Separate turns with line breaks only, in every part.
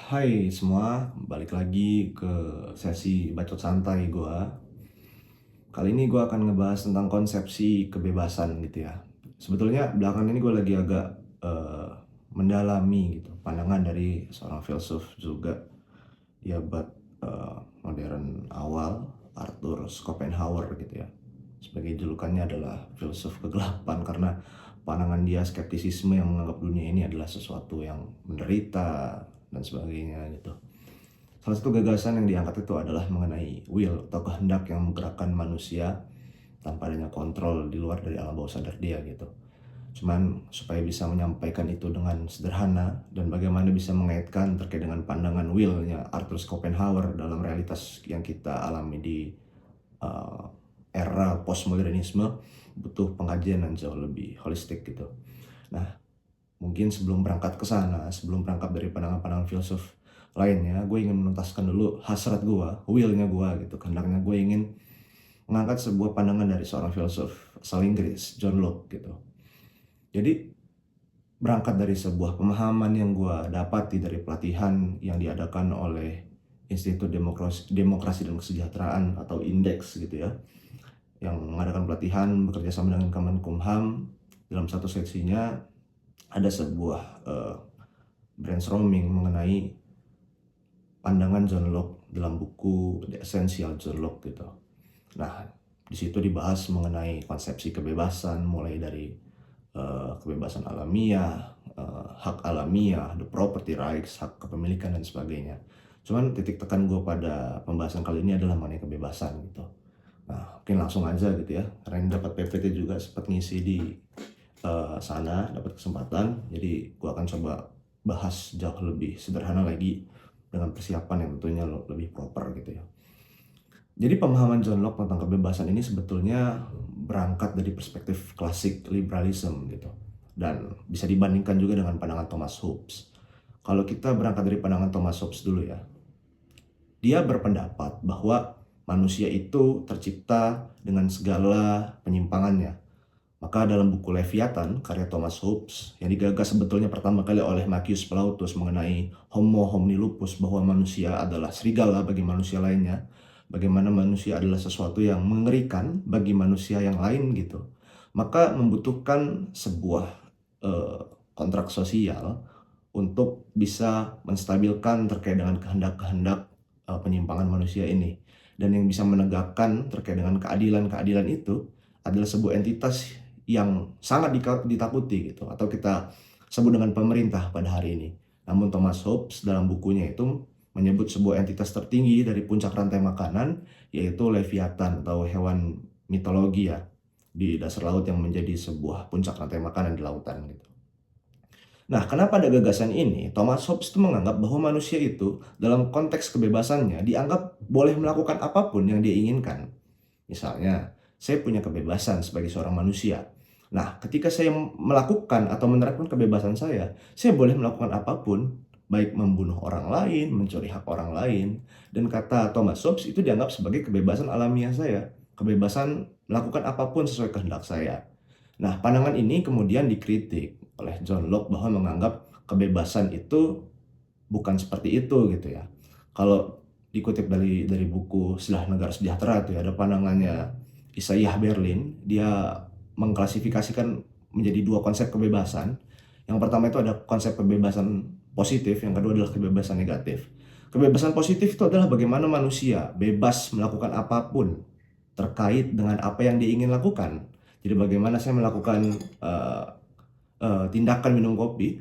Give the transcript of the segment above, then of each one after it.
Hai semua, balik lagi ke sesi bacot santai gua. Kali ini gua akan ngebahas tentang konsepsi kebebasan gitu ya. Sebetulnya belakangan ini gue lagi agak eh, mendalami gitu pandangan dari seorang filsuf juga, ya abad modern awal, Arthur Schopenhauer gitu ya. Sebagai julukannya adalah filsuf kegelapan karena pandangan dia skeptisisme yang menganggap dunia ini adalah sesuatu yang menderita dan sebagainya gitu. Salah satu gagasan yang diangkat itu adalah mengenai will atau kehendak yang menggerakkan manusia tanpa adanya kontrol di luar dari alam bawah sadar dia gitu. Cuman supaya bisa menyampaikan itu dengan sederhana dan bagaimana bisa mengaitkan terkait dengan pandangan willnya Arthur Schopenhauer dalam realitas yang kita alami di uh, era postmodernisme, butuh pengajian yang jauh lebih holistik gitu. Nah, mungkin sebelum berangkat ke sana, sebelum berangkat dari pandangan-pandangan filsuf lainnya, gue ingin menuntaskan dulu hasrat gue, willnya gue gitu, kehendaknya gue ingin mengangkat sebuah pandangan dari seorang filsuf asal Inggris, John Locke gitu. Jadi berangkat dari sebuah pemahaman yang gue dapati dari pelatihan yang diadakan oleh Institut Demokrasi dan Kesejahteraan atau INDEX gitu ya, yang mengadakan pelatihan bekerja sama dengan Kemenkumham. Dalam satu seksinya ada sebuah brainstorming mengenai pandangan John Locke dalam buku The Essential John Locke gitu. Nah, di situ dibahas mengenai konsepsi kebebasan, mulai dari kebebasan alamiah, hak alamiah, the property rights, hak kepemilikan dan sebagainya. Cuman titik tekan gue pada pembahasan kali ini adalah mengenai kebebasan gitu. Nah, mungkin langsung aja gitu ya, karena ini dapat PPT juga sempat ngisi di sana, dapat kesempatan. Jadi gue akan coba bahas jauh lebih sederhana lagi dengan persiapan yang tentunya lebih proper gitu ya. Jadi pemahaman John Locke tentang kebebasan ini sebetulnya berangkat dari perspektif klasik liberalism gitu, dan bisa dibandingkan juga dengan pandangan Thomas Hobbes. Kalau kita berangkat dari pandangan Thomas Hobbes dulu ya, dia berpendapat bahwa manusia itu tercipta dengan segala penyimpangannya. Maka dalam buku Leviathan, karya Thomas Hobbes, yang digagas sebetulnya pertama kali oleh Marcus Plautus mengenai Homo homini lupus, bahwa manusia adalah serigala bagi manusia lainnya, bagaimana manusia adalah sesuatu yang mengerikan bagi manusia yang lain gitu, maka membutuhkan sebuah eh, kontrak sosial untuk bisa menstabilkan terkait dengan kehendak-kehendak penyimpangan manusia ini. Dan yang bisa menegakkan terkait dengan keadilan-keadilan itu adalah sebuah entitas yang sangat ditakuti gitu, atau kita sebut dengan pemerintah pada hari ini. Namun Thomas Hobbes dalam bukunya itu menyebut sebuah entitas tertinggi dari puncak rantai makanan, yaitu Leviathan atau hewan mitologi ya, di dasar laut yang menjadi sebuah puncak rantai makanan di lautan gitu. Nah, kenapa ada gagasan ini? Thomas Hobbes itu menganggap bahwa manusia itu dalam konteks kebebasannya dianggap boleh melakukan apapun yang dia inginkan. Misalnya, saya punya kebebasan sebagai seorang manusia. Nah, ketika saya melakukan atau menerapkan kebebasan saya boleh melakukan apapun, baik membunuh orang lain, mencuri hak orang lain. Dan kata Thomas Hobbes itu dianggap sebagai kebebasan alamiah saya, kebebasan melakukan apapun sesuai kehendak saya. Nah, pandangan ini kemudian dikritik oleh John Locke bahwa menganggap kebebasan itu bukan seperti itu gitu ya. Kalau dikutip dari buku Setelah Negara Sejahtera itu ya, ada pandangannya Isaiah Berlin. Dia mengklasifikasikan menjadi dua konsep kebebasan. Yang pertama itu ada konsep kebebasan positif, yang kedua adalah kebebasan negatif. Kebebasan positif itu adalah bagaimana manusia bebas melakukan apapun terkait dengan apa yang dia ingin lakukan. Jadi bagaimana saya melakukan tindakan minum kopi,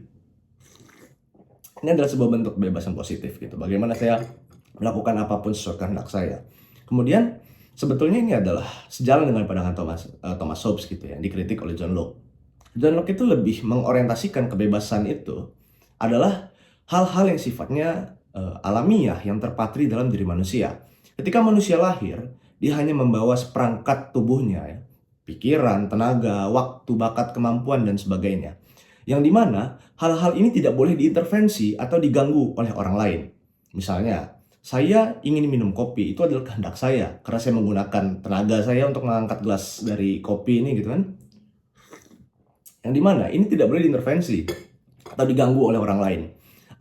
ini adalah sebuah bentuk kebebasan positif gitu. Bagaimana saya melakukan apapun sesuai kehendak saya. Kemudian sebetulnya ini adalah sejalan dengan pandangan Thomas Hobbes gitu ya, yang dikritik oleh John Locke. John Locke itu lebih mengorientasikan kebebasan itu adalah hal-hal yang sifatnya alamiah, yang terpatri dalam diri manusia. Ketika manusia lahir, dia hanya membawa seperangkat tubuhnya ya, pikiran, tenaga, waktu, bakat, kemampuan, dan sebagainya. Yang dimana hal-hal ini tidak boleh diintervensi atau diganggu oleh orang lain. Misalnya, saya ingin minum kopi, itu adalah kehendak saya, karena saya menggunakan tenaga saya untuk mengangkat gelas dari kopi ini gitu kan. Yang dimana ini tidak boleh diintervensi atau diganggu oleh orang lain.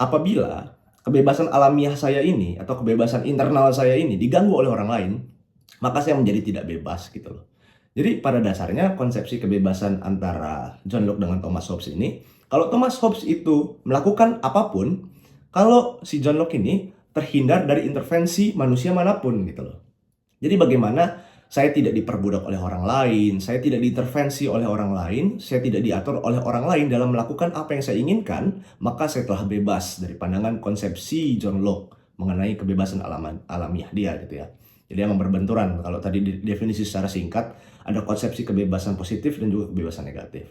Apabila kebebasan alamiah saya ini atau kebebasan internal saya ini diganggu oleh orang lain, maka saya menjadi tidak bebas gitu loh. Jadi pada dasarnya konsepsi kebebasan antara John Locke dengan Thomas Hobbes ini, kalau Thomas Hobbes itu melakukan apapun, kalau si John Locke ini terhindar dari intervensi manusia manapun gitu loh. Jadi bagaimana saya tidak diperbudak oleh orang lain, saya tidak diintervensi oleh orang lain, saya tidak diatur oleh orang lain dalam melakukan apa yang saya inginkan, maka saya telah bebas dari pandangan konsepsi John Locke mengenai kebebasan alamiah dia gitu ya. Jadi emang berbenturan. Kalau tadi definisi secara singkat, ada konsepsi kebebasan positif dan juga kebebasan negatif.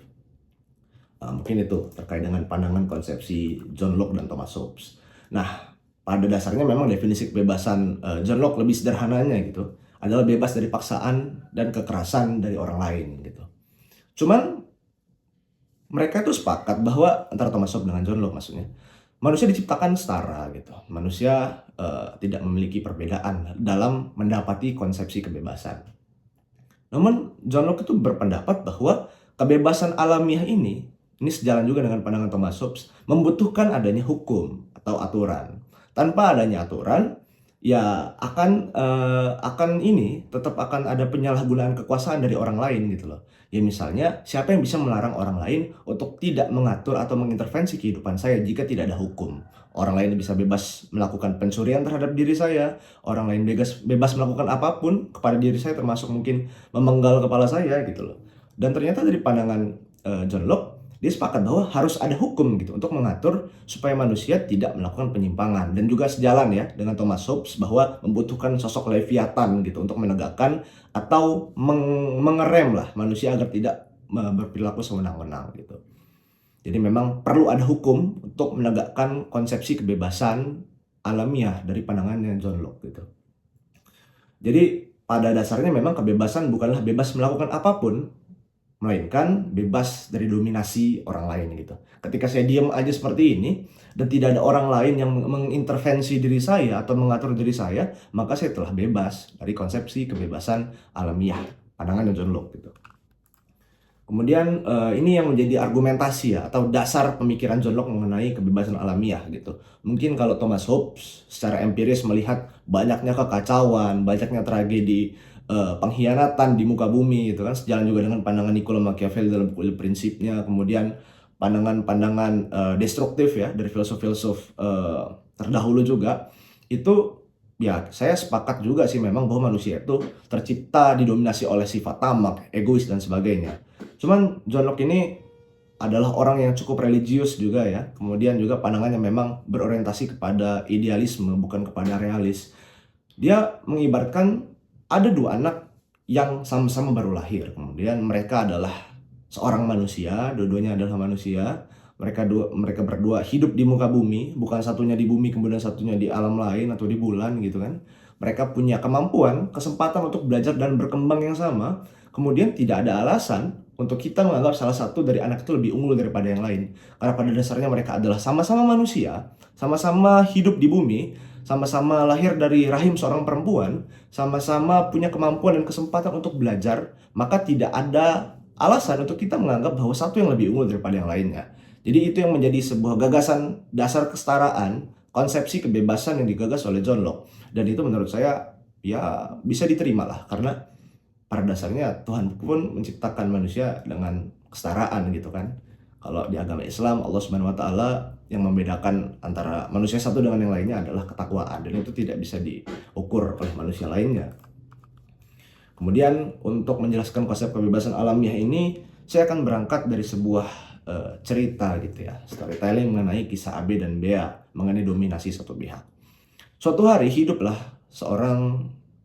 Mungkin itu terkait dengan pandangan konsepsi John Locke dan Thomas Hobbes. Nah, pada dasarnya memang definisi kebebasan John Locke lebih sederhananya gitu, adalah bebas dari paksaan dan kekerasan dari orang lain gitu. Cuman mereka itu sepakat bahwa antara Thomas Hobbes dengan John Locke maksudnya, manusia diciptakan setara gitu. Manusia tidak memiliki perbedaan dalam mendapati konsepsi kebebasan. Namun John Locke itu berpendapat bahwa kebebasan alamiah ini sejalan juga dengan pandangan Thomas Hobbes, membutuhkan adanya hukum atau aturan. Tanpa adanya aturan, ya akan tetap akan ada penyalahgunaan kekuasaan dari orang lain gitu loh. Ya misalnya, siapa yang bisa melarang orang lain untuk tidak mengatur atau mengintervensi kehidupan saya jika tidak ada hukum? Orang lain bisa bebas melakukan pencurian terhadap diri saya, orang lain bebas melakukan apapun kepada diri saya, termasuk mungkin memenggal kepala saya gitu loh. Dan ternyata dari pandangan John Locke, dia sepakat bahwa harus ada hukum gitu untuk mengatur supaya manusia tidak melakukan penyimpangan, dan juga sejalan ya dengan Thomas Hobbes bahwa membutuhkan sosok Leviathan gitu untuk menegakkan atau mengerem lah manusia agar tidak berperilaku sewenang-wenang gitu. Jadi memang perlu ada hukum untuk menegakkan konsepsi kebebasan alamiah dari pandangannya John Locke gitu. Jadi pada dasarnya memang kebebasan bukanlah bebas melakukan apapun, melainkan bebas dari dominasi orang lain gitu. Ketika saya diam aja seperti ini dan tidak ada orang lain yang mengintervensi diri saya atau mengatur diri saya, maka saya telah bebas dari konsepsi kebebasan alamiah pandangan John Locke gitu. Kemudian ini yang menjadi argumentasi ya atau dasar pemikiran John Locke mengenai kebebasan alamiah gitu. Mungkin kalau Thomas Hobbes secara empiris melihat banyaknya kekacauan, banyaknya tragedi, pengkhianatan di muka bumi gitu kan, sejalan juga dengan pandangan Niccolo Machiavelli dalam buku Prinsipnya, kemudian pandangan-pandangan destruktif ya dari filsuf-filsuf terdahulu juga, itu ya saya sepakat juga sih memang bahwa manusia itu tercipta didominasi oleh sifat tamak, egois dan sebagainya. Cuman John Locke ini adalah orang yang cukup religius juga ya. Kemudian juga pandangannya memang berorientasi kepada idealisme, bukan kepada realis. Dia mengibaratkan ada dua anak yang sama-sama baru lahir. Kemudian mereka adalah seorang manusia, dua-duanya adalah manusia. Mereka berdua hidup di muka bumi, bukan satunya di bumi kemudian satunya di alam lain atau di bulan gitu kan. Mereka punya kemampuan, kesempatan untuk belajar dan berkembang yang sama. Kemudian tidak ada alasan untuk kita menganggap salah satu dari anak itu lebih unggul daripada yang lain. Karena pada dasarnya mereka adalah sama-sama manusia, sama-sama hidup di bumi, sama-sama lahir dari rahim seorang perempuan, sama-sama punya kemampuan dan kesempatan untuk belajar, maka tidak ada alasan untuk kita menganggap bahwa satu yang lebih unggul daripada yang lainnya. Jadi itu yang menjadi sebuah gagasan dasar kesetaraan, konsepsi kebebasan yang digagas oleh John Locke. Dan itu menurut saya ya bisa diterima lah, karena pada dasarnya Tuhan pun menciptakan manusia dengan kesetaraan gitu kan. Kalau di agama Islam, Allah Subhanahu wa taala yang membedakan antara manusia satu dengan yang lainnya adalah ketakwaan, dan itu tidak bisa diukur oleh manusia lainnya. Kemudian untuk menjelaskan konsep kebebasan alamiah ini, saya akan berangkat dari sebuah cerita gitu ya, storytelling mengenai kisah AB dan Bea mengenai dominasi satu pihak. Suatu hari hiduplah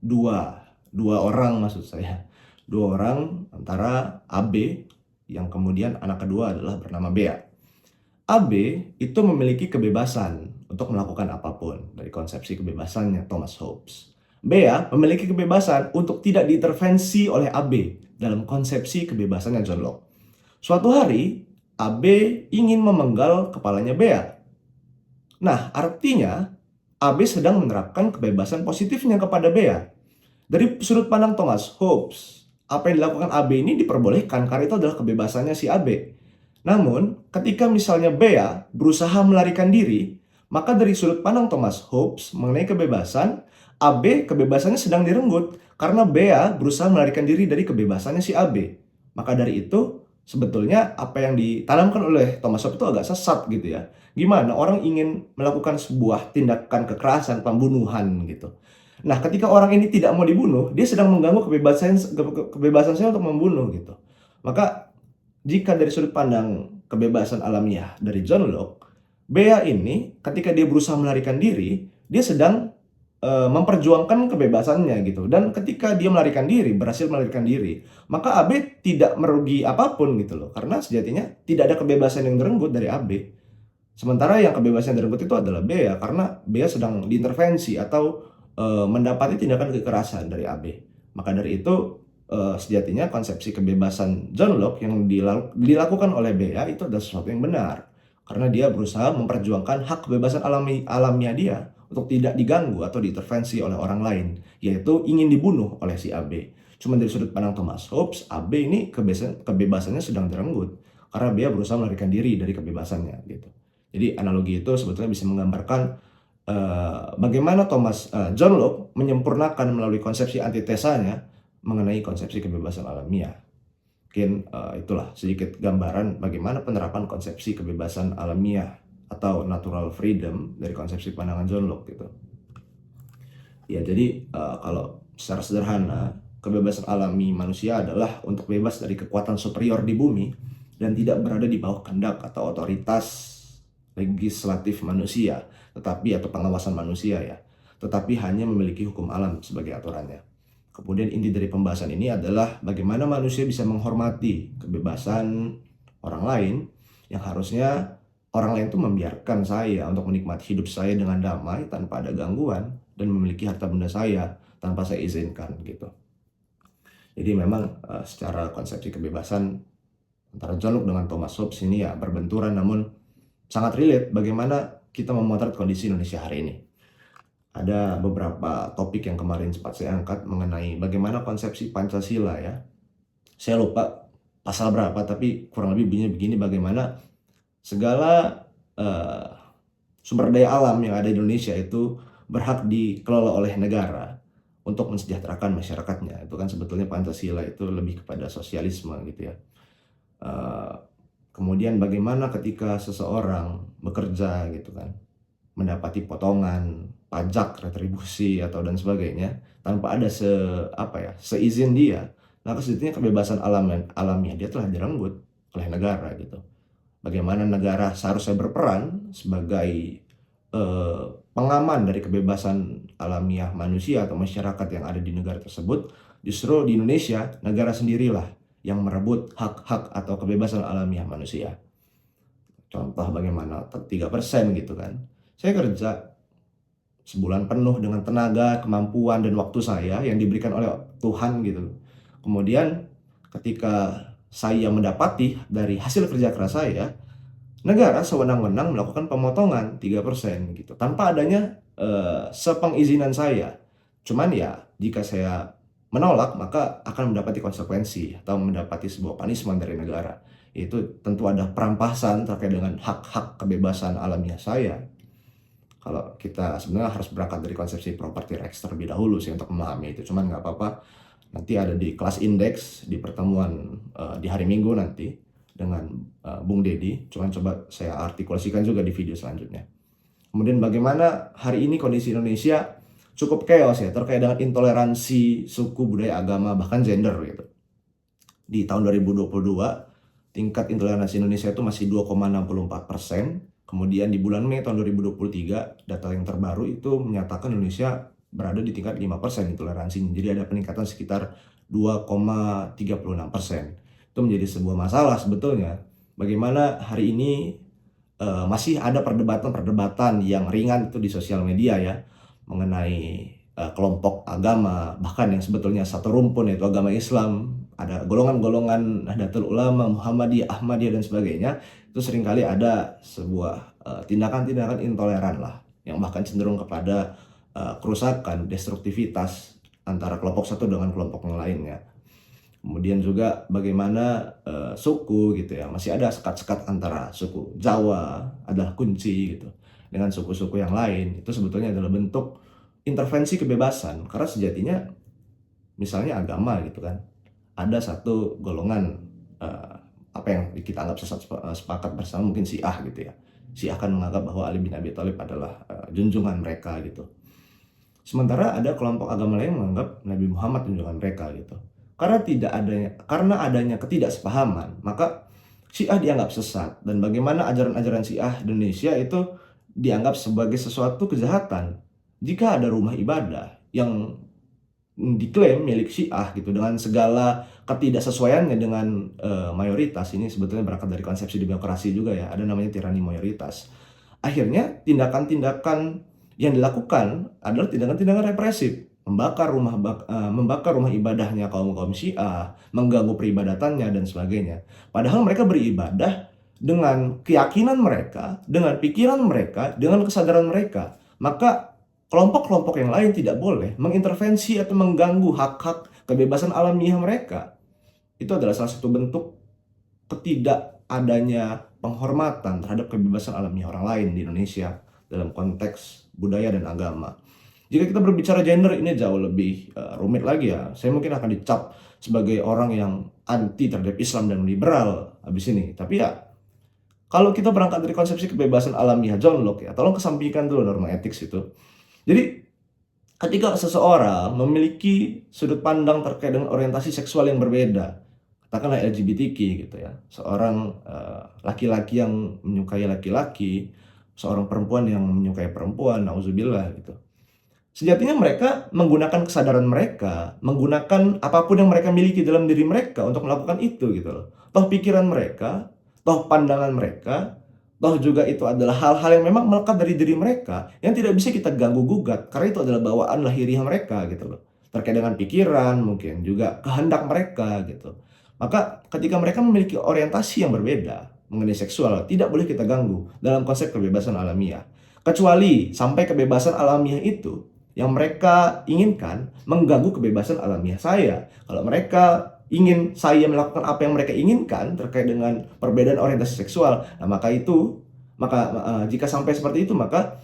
dua orang maksud saya, dua orang antara AB yang kemudian anak kedua adalah bernama Bea. AB itu memiliki kebebasan untuk melakukan apapun dari konsepsi kebebasannya Thomas Hobbes. Bea memiliki kebebasan untuk tidak diintervensi oleh AB dalam konsepsi kebebasannya John Locke. Suatu hari AB ingin memenggal kepalanya Bea. Nah, artinya AB sedang menerapkan kebebasan positifnya kepada Bea. Dari sudut pandang Thomas Hobbes, apa yang dilakukan AB ini diperbolehkan karena itu adalah kebebasannya si AB. Namun, ketika misalnya Bea berusaha melarikan diri, Maka dari sudut pandang Thomas Hobbes mengenai kebebasan, AB kebebasannya sedang direnggut karena Bea berusaha melarikan diri dari kebebasannya si AB. Maka dari itu sebetulnya apa yang ditanamkan oleh Thomas Hobbes itu agak sesat gitu ya. Gimana orang ingin melakukan sebuah tindakan kekerasan, pembunuhan gitu. Nah, ketika orang ini tidak mau dibunuh, dia sedang mengganggu kebebasan saya untuk membunuh gitu. Maka jika dari sudut pandang kebebasan alamiah dari John Locke, Bea ini ketika dia berusaha melarikan diri, dia sedang memperjuangkan kebebasannya gitu. Dan ketika dia melarikan diri, berhasil melarikan diri, maka AB tidak merugi apapun gitu loh. Karena sejatinya tidak ada kebebasan yang direnggut dari AB. Sementara yang kebebasan yang direnggut itu adalah Bea, karena Bea sedang diintervensi atau mendapati tindakan kekerasan dari AB. Maka dari itu sejatinya konsepsi kebebasan John Locke yang dilakukan oleh Bea itu adalah sesuatu yang benar. Karena dia berusaha memperjuangkan hak kebebasan alamiah dia untuk tidak diganggu atau diintervensi oleh orang lain, yaitu ingin dibunuh oleh si AB. Cuma dari sudut pandang Thomas Hobbes, AB ini kebebasannya sedang direnggut karena dia berusaha melarikan diri dari kebebasannya gitu. Jadi analogi itu sebetulnya bisa menggambarkan bagaimana John Locke menyempurnakan melalui konsepsi antitesanya mengenai konsepsi kebebasan alamiah. Mungkin itulah sedikit gambaran bagaimana penerapan konsepsi kebebasan alamiah atau natural freedom dari konsepsi pandangan John Locke gitu. Ya, jadi kalau secara sederhana, kebebasan alami manusia adalah untuk bebas dari kekuatan superior di bumi dan tidak berada di bawah kehendak atau otoritas legislatif manusia, atau pengawasan manusia ya, tetapi hanya memiliki hukum alam sebagai aturannya. Kemudian inti dari pembahasan ini adalah bagaimana manusia bisa menghormati kebebasan orang lain yang harusnya orang lain itu membiarkan saya untuk menikmati hidup saya dengan damai tanpa ada gangguan dan memiliki harta benda saya tanpa saya izinkan gitu. Jadi memang secara konsepsi kebebasan antara John Locke dengan Thomas Hobbes ini ya berbenturan, namun sangat relate bagaimana kita memotret kondisi Indonesia hari ini. Ada beberapa topik yang kemarin sempat saya angkat mengenai bagaimana konsepsi Pancasila ya. Saya lupa pasal berapa, tapi kurang lebih bunyinya begini, bagaimana segala sumber daya alam yang ada di Indonesia itu berhak dikelola oleh negara untuk mensejahterakan masyarakatnya. Itu kan sebetulnya Pancasila itu lebih kepada sosialisme gitu ya. Kemudian bagaimana ketika seseorang bekerja gitu kan, mendapati potongan pajak, retribusi atau dan sebagainya tanpa ada seizin dia, maka sebetulnya kebebasan alamiah dia telah direnggut oleh negara gitu. Bagaimana negara seharusnya berperan sebagai pengaman dari kebebasan alamiah manusia atau masyarakat yang ada di negara tersebut, justru di Indonesia negara sendirilah yang merebut hak-hak atau kebebasan alamiah manusia. Contoh bagaimana 3% gitu kan. Saya kerja sebulan penuh dengan tenaga, kemampuan, dan waktu saya yang diberikan oleh Tuhan gitu. Kemudian ketika saya mendapati dari hasil kerja keras saya, negara sewenang-wenang melakukan pemotongan 3% gitu tanpa adanya sepengizinan saya. Cuman ya jika saya menolak maka akan mendapati konsekuensi atau mendapati sebuah punishment dari negara. Itu tentu ada perampasan terkait dengan hak-hak kebebasan alamiah saya. Kalau kita sebenarnya harus berangkat dari konsepsi property rights terlebih dahulu sih untuk memahami itu. Cuman nggak apa-apa, nanti ada di kelas indeks di pertemuan di hari Minggu nanti dengan Bung Dedi. Cuman coba saya artikulasikan juga di video selanjutnya. Kemudian bagaimana hari ini kondisi Indonesia cukup chaos ya terkait dengan intoleransi suku, budaya, agama, bahkan gender gitu. Di tahun 2022 tingkat intoleransi Indonesia itu masih 2,64%. Kemudian di bulan Mei tahun 2023 data yang terbaru itu menyatakan Indonesia berada di tingkat 5% intoleransinya. Jadi ada peningkatan sekitar 2,36%. Itu menjadi sebuah masalah sebetulnya. Bagaimana hari ini masih ada perdebatan yang ringan itu di sosial media ya mengenai kelompok agama, bahkan yang sebetulnya satu rumpun yaitu agama Islam, ada golongan-golongan Nahdlatul Ulama, Muhammadiyah, Ahmadiyah dan sebagainya. Itu seringkali ada sebuah tindakan-tindakan intoleran lah yang bahkan cenderung kepada kerusakan, destruktivitas antara kelompok satu dengan kelompok yang lainnya. Kemudian juga bagaimana suku gitu ya, masih ada sekat-sekat antara suku Jawa adalah kunci gitu. dengan suku-suku yang lain, itu sebetulnya adalah bentuk intervensi kebebasan. Karena sejatinya misalnya agama gitu kan, ada satu golongan apa yang kita anggap sepakat bersama, mungkin Syiah gitu ya. Syiah kan menganggap bahwa Ali bin Abi Thalib adalah junjungan mereka gitu. Sementara ada kelompok agama lain menganggap Nabi Muhammad junjungan mereka gitu. Karena adanya ketidaksepahaman, maka Syiah dianggap sesat, dan bagaimana ajaran-ajaran Syiah di Indonesia itu dianggap sebagai sesuatu kejahatan jika ada rumah ibadah yang diklaim milik Syiah gitu dengan segala ketidaksesuaiannya dengan mayoritas. Ini sebetulnya berangkat dari konsepsi demokrasi juga ya, ada namanya tirani mayoritas. Akhirnya tindakan-tindakan yang dilakukan adalah tindakan-tindakan represif, membakar rumah ibadahnya kaum Syiah, mengganggu peribadatannya dan sebagainya. Padahal mereka beribadah dengan keyakinan mereka, dengan pikiran mereka, dengan kesadaran mereka. Maka kelompok-kelompok yang lain tidak boleh mengintervensi atau mengganggu hak-hak kebebasan alamiah mereka. Itu adalah salah satu bentuk ketidakadanya penghormatan terhadap kebebasan alamiah orang lain di Indonesia dalam konteks budaya dan agama. Jika kita berbicara gender, ini jauh lebih rumit lagi ya. Saya mungkin akan dicap sebagai orang yang anti terhadap Islam dan liberal habis ini. Tapi ya, kalau kita berangkat dari konsepsi kebebasan alamiah John Locke ya, tolong kesampingkan dulu norma etik itu. Jadi, ketika seseorang memiliki sudut pandang terkait dengan orientasi seksual yang berbeda, katakanlah LGBTQ gitu ya, seorang laki-laki yang menyukai laki-laki, seorang perempuan yang menyukai perempuan, nauzubillah gitu. Sejatinya mereka menggunakan kesadaran mereka, menggunakan apapun yang mereka miliki dalam diri mereka untuk melakukan itu gitu loh. Toh pikiran mereka, toh pandangan mereka, toh juga itu adalah hal-hal yang memang melekat dari diri mereka yang tidak bisa kita ganggu gugat karena itu adalah bawaan lahiriah mereka gitu loh. Terkait dengan pikiran, mungkin juga kehendak mereka gitu. Maka ketika mereka memiliki orientasi yang berbeda mengenai seksual, tidak boleh kita ganggu dalam konsep kebebasan alamiah. Kecuali sampai kebebasan alamiah itu yang mereka inginkan mengganggu kebebasan alamiah saya. Kalau mereka ingin saya melakukan apa yang mereka inginkan terkait dengan perbedaan orientasi seksual, nah maka jika sampai seperti itu, maka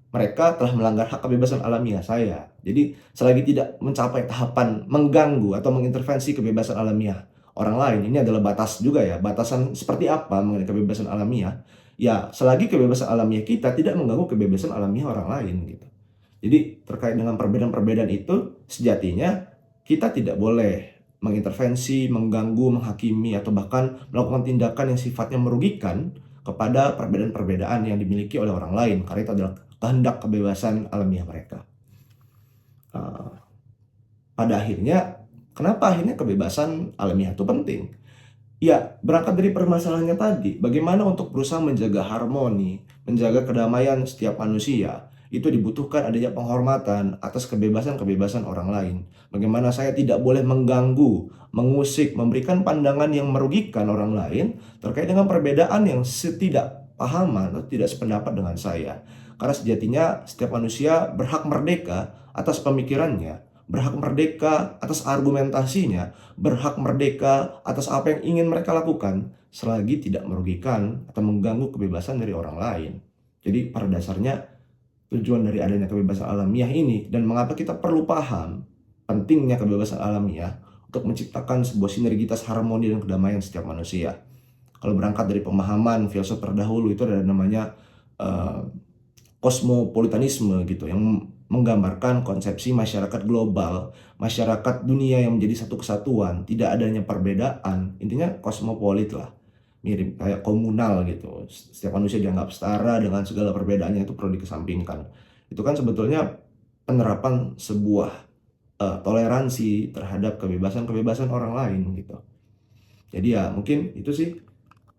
mereka telah melanggar hak kebebasan alamiah saya. Jadi selagi tidak mencapai tahapan mengganggu atau mengintervensi kebebasan alamiah orang lain, ini adalah batas juga ya. Batasan seperti apa mengenai kebebasan alamiah? Ya, selagi kebebasan alamiah kita tidak mengganggu kebebasan alamiah orang lain gitu. Jadi terkait dengan perbedaan-perbedaan itu, sejatinya kita tidak boleh mengintervensi, mengganggu, menghakimi, atau bahkan melakukan tindakan yang sifatnya merugikan kepada perbedaan-perbedaan yang dimiliki oleh orang lain, karena itu adalah kehendak kebebasan alamiah mereka. Pada akhirnya, kenapa akhirnya kebebasan alamiah itu penting? Ya, berangkat dari permasalahannya tadi, bagaimana untuk berusaha menjaga harmoni, menjaga kedamaian setiap manusia, itu dibutuhkan adanya penghormatan atas kebebasan-kebebasan orang lain. Bagaimana saya tidak boleh mengganggu, mengusik, memberikan pandangan yang merugikan orang lain terkait dengan perbedaan yang setidakpahaman atau tidak sependapat dengan saya. Karena sejatinya setiap manusia berhak merdeka atas pemikirannya, berhak merdeka atas argumentasinya, berhak merdeka atas apa yang ingin mereka lakukan selagi tidak merugikan atau mengganggu kebebasan dari orang lain. Jadi pada dasarnya tujuan dari adanya kebebasan alamiah ini dan mengapa kita perlu paham pentingnya kebebasan alamiah untuk menciptakan sebuah sinergitas harmoni dan kedamaian setiap manusia. Kalau berangkat dari pemahaman filsuf terdahulu itu ada namanya kosmopolitanisme gitu, yang menggambarkan konsepsi masyarakat global, masyarakat dunia yang menjadi satu kesatuan, tidak adanya perbedaan, intinya kosmopolit lah, mirip kayak komunal gitu. Setiap manusia dianggap setara dengan segala perbedaannya, itu perlu dikesampingkan. Itu kan sebetulnya penerapan sebuah toleransi terhadap kebebasan-kebebasan orang lain gitu. Jadi ya mungkin itu sih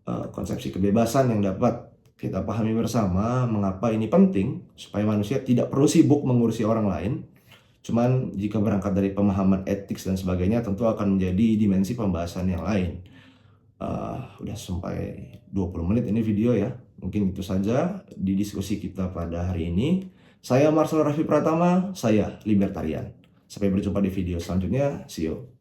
konsepsi kebebasan yang dapat kita pahami bersama, mengapa ini penting supaya manusia tidak perlu sibuk mengurusi orang lain. Cuman jika berangkat dari pemahaman etik dan sebagainya, tentu akan menjadi dimensi pembahasan yang lain. Udah sampai 20 menit ini video ya. Mungkin itu saja di diskusi kita pada hari ini. Saya Marcel Raffi Pratama, saya libertarian. Sampai berjumpa di video selanjutnya. See you.